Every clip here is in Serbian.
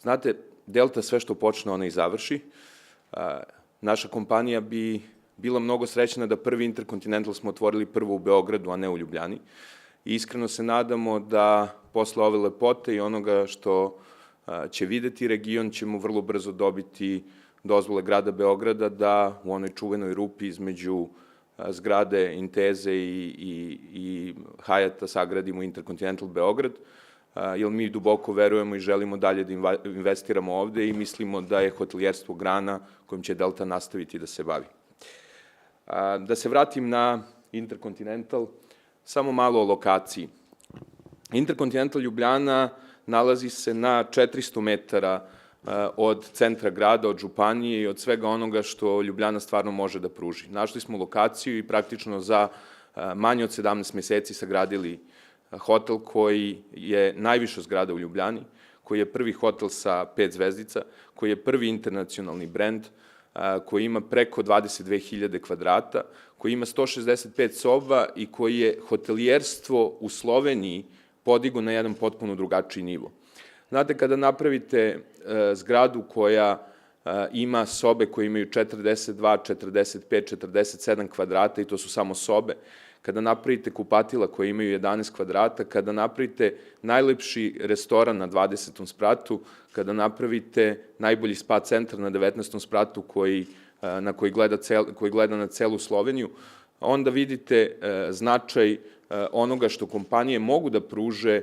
Znate, Delta sve što počne, ona i završi. Naša kompanija bi bila mnogo srećna da prvi Intercontinental smo otvorili prvo u Beogradu, a ne u Ljubljani. I iskreno se nadamo da posle ove lepote i onoga što će videti region, ćemo vrlo brzo dobiti dozvole grada Beograda da u onoj čuvenoj rupi između zgrade Inteze i Hayata sagradimo Intercontinental Beograd, jer mi duboko verujemo i želimo dalje da investiramo ovde i mislimo da je hotelijerstvo grana kojom će Delta nastaviti da se bavi. Da se vratim na Intercontinental, samo malo o lokaciji. Intercontinental Ljubljana nalazi se na 400 metara od centra grada, od županije i od svega onoga što Ljubljana stvarno može da pruži. Našli smo lokaciju i praktično za manje od 17 meseci sagradili hotel koji je najviša zgrada u Ljubljani, koji je prvi hotel sa 5 zvezdica, koji je prvi internacionalni brend, koji ima preko 22.000 kvadrata, koji ima 165 soba i koji je hotelijerstvo u Sloveniji podigo na jedan potpuno drugačiji nivo. Znate, kada napravite zgradu koja ima sobe koje imaju 42, 45, 47 kvadrata i to su samo sobe, kada napravite kupatila koje imaju 11 kvadrata, kada napravite najlepši restoran na 20. spratu, kada napravite najbolji spa centar na 19. spratu koji gleda na celu Sloveniju, onda vidite značaj onoga što kompanije mogu da pruže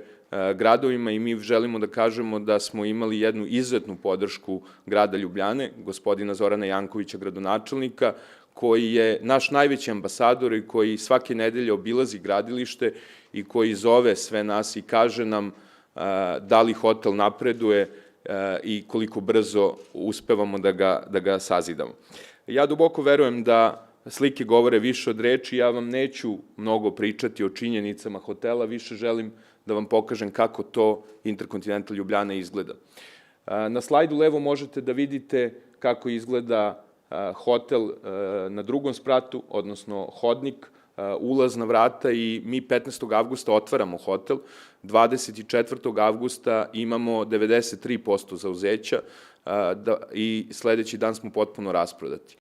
gradovima i mi želimo da kažemo da smo imali jednu izuzetnu podršku grada Ljubljane, gospodina Zorana Jankovića, gradonačelnika, koji je naš najveći ambasador i koji svake nedelje obilazi gradilište i koji zove sve nas i kaže nam da li hotel napreduje i koliko brzo uspevamo da ga sazidamo. Ja duboko verujem da slike govore više od reči, ja vam neću mnogo pričati o činjenicama hotela, više želim da vam pokažem kako to Intercontinental Ljubljana izgleda. Na slajdu levo možete da vidite kako izgleda hotel na drugom spratu, odnosno hodnik, ulazna vrata i mi 15. avgusta otvaramo hotel, 24. avgusta imamo 93% zauzeća i sledeći dan smo potpuno rasprodati.